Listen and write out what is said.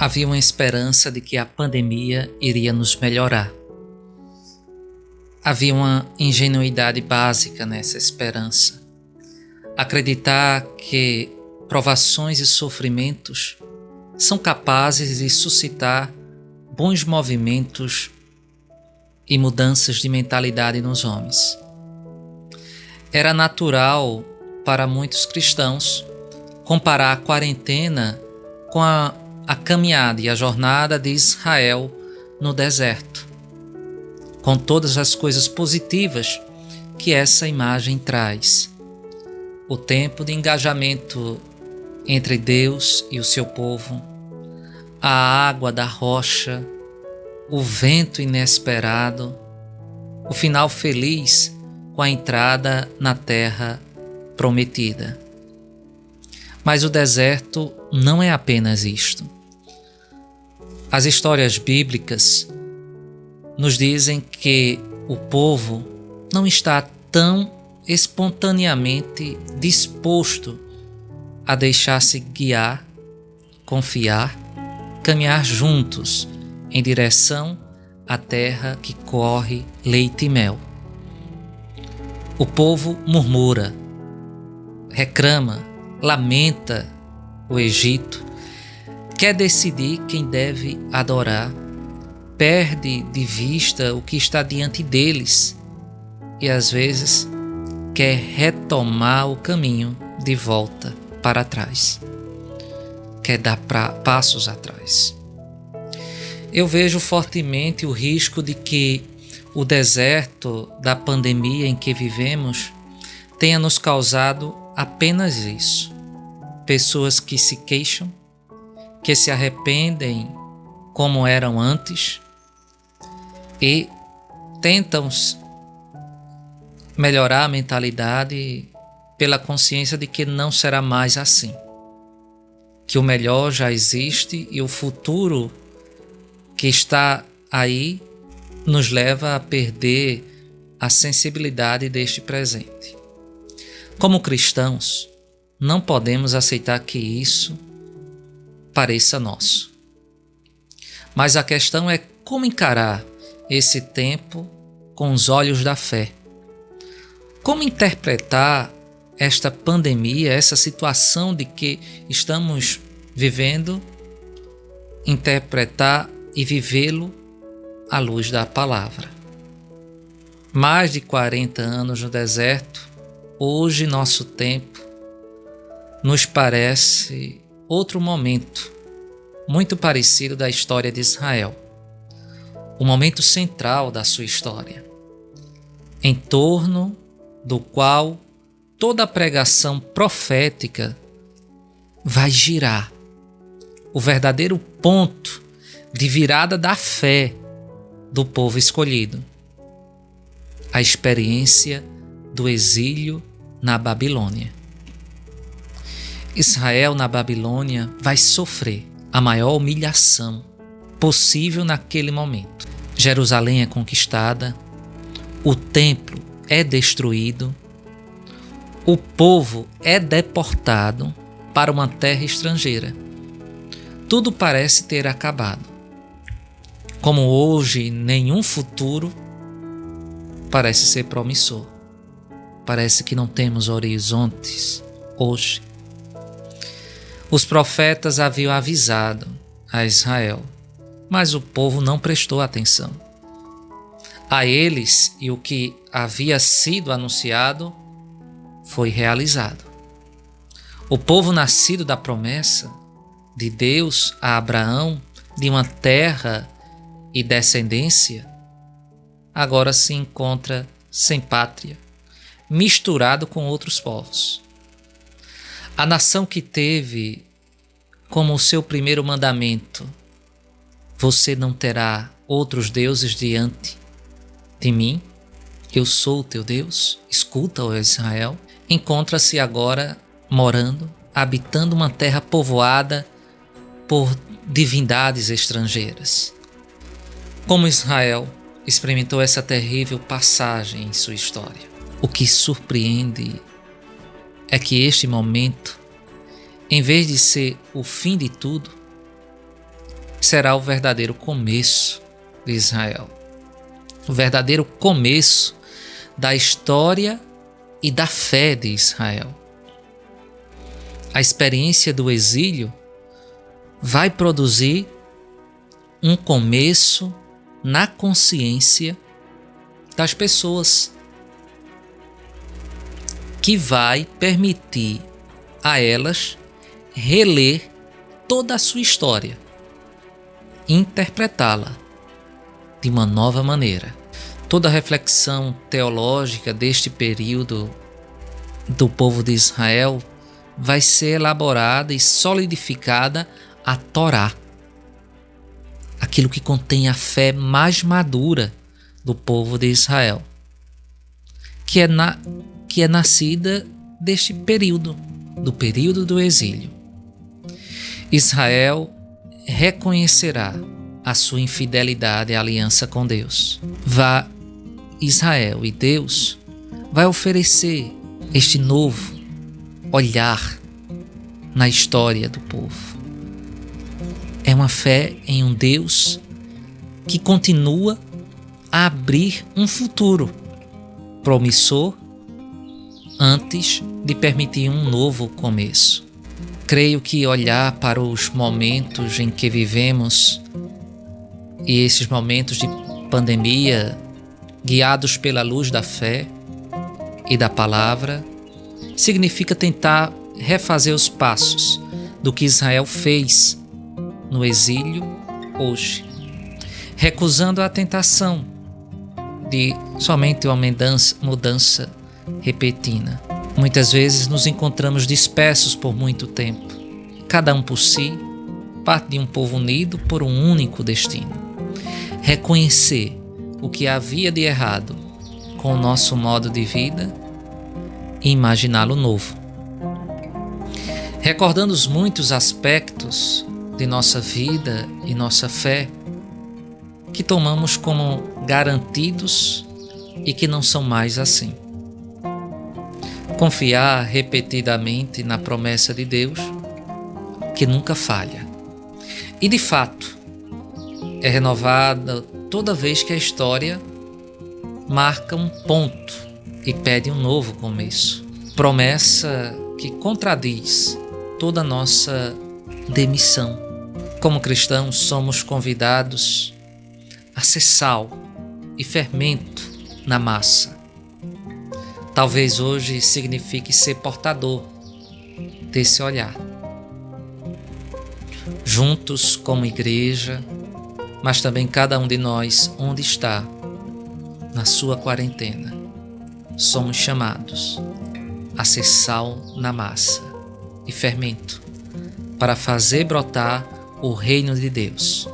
Havia uma esperança de que a pandemia iria nos melhorar. Havia uma ingenuidade básica nessa esperança. Acreditar que provações e sofrimentos são capazes de suscitar bons movimentos e mudanças de mentalidade nos homens. Era natural para muitos cristãos comparar a quarentena com a caminhada e a jornada de Israel no deserto, com todas as coisas positivas que essa imagem traz. O tempo de engajamento entre Deus e o seu povo, a água da rocha, o vento inesperado, o final feliz com a entrada na terra prometida. Mas o deserto não é apenas isto. As histórias bíblicas nos dizem que o povo não está tão espontaneamente disposto a deixar-se guiar, confiar, caminhar juntos em direção à terra que corre leite e mel. O povo murmura, reclama, lamenta o Egito, quer decidir quem deve adorar, perde de vista o que está diante deles e às vezes quer retomar o caminho de volta para trás, quer dar passos atrás. Eu vejo fortemente o risco de que o deserto da pandemia em que vivemos tenha nos causado apenas isso. Pessoas que se queixam, que se arrependem como eram antes e tentam melhorar a mentalidade pela consciência de que não será mais assim, que o melhor já existe e o futuro que está aí nos leva a perder a sensibilidade deste presente. Como cristãos, não podemos aceitar que isso pareça nosso. Mas a questão é como encarar esse tempo com os olhos da fé. Como interpretar esta pandemia, essa situação de que estamos vivendo, interpretar e vivê-lo à luz da palavra. Mais de 40 anos no deserto, hoje nosso tempo nos parece outro momento, muito parecido da história de Israel. O momento central da sua história, em torno do qual toda a pregação profética vai girar. O verdadeiro ponto de virada da fé do povo escolhido. A experiência do exílio na Babilônia. Israel na Babilônia vai sofrer a maior humilhação possível naquele momento. Jerusalém é conquistada, o templo é destruído, o povo é deportado para uma terra estrangeira. Tudo parece ter acabado. Como hoje nenhum futuro parece ser promissor. Parece que não temos horizontes hoje. Os profetas haviam avisado a Israel, mas o povo não prestou atenção. A eles e o que havia sido anunciado foi realizado. O povo nascido da promessa de Deus a Abraão, de uma terra e descendência, agora se encontra sem pátria, misturado com outros povos. A nação que teve como seu primeiro mandamento: você não terá outros deuses diante de mim, eu sou o teu Deus, escuta, ó Israel, encontra-se agora morando, habitando uma terra povoada por divindades estrangeiras. Como Israel experimentou essa terrível passagem em sua história. O que surpreende é que este momento, em vez de ser o fim de tudo, será o verdadeiro começo de Israel. O verdadeiro começo da história e da fé de Israel. A experiência do exílio vai produzir um começo na consciência das pessoas, que vai permitir a elas reler toda a sua história, interpretá-la de uma nova maneira. Toda a reflexão teológica deste período do povo de Israel vai ser elaborada e solidificada a Torá, aquilo que contém a fé mais madura do povo de Israel, que é nascida deste período, do período do exílio. Israel reconhecerá a sua infidelidade à aliança com Deus. Israel e Deus vai oferecer este novo olhar na história do povo. É uma fé em um Deus que continua a abrir um futuro promissor antes de permitir um novo começo. Creio que olhar para os momentos em que vivemos e esses momentos de pandemia, guiados pela luz da fé e da palavra, significa tentar refazer os passos do que Israel fez no exílio hoje, recusando a tentação de somente uma mudança repentina. Muitas vezes nos encontramos dispersos por muito tempo, cada um por si, parte de um povo unido por um único destino. Reconhecer o que havia de errado com o nosso modo de vida e imaginá-lo novo. Recordando os muitos aspectos de nossa vida e nossa fé que tomamos como garantidos e que não são mais assim. Confiar repetidamente na promessa de Deus, que nunca falha. E de fato, é renovada toda vez que a história marca um ponto e pede um novo começo. Promessa que contradiz toda a nossa demissão. Como cristãos, somos convidados a ser sal e fermento na massa. Talvez hoje signifique ser portador desse olhar. Juntos como igreja, mas também cada um de nós onde está, na sua quarentena, somos chamados a ser sal na massa e fermento para fazer brotar o reino de Deus.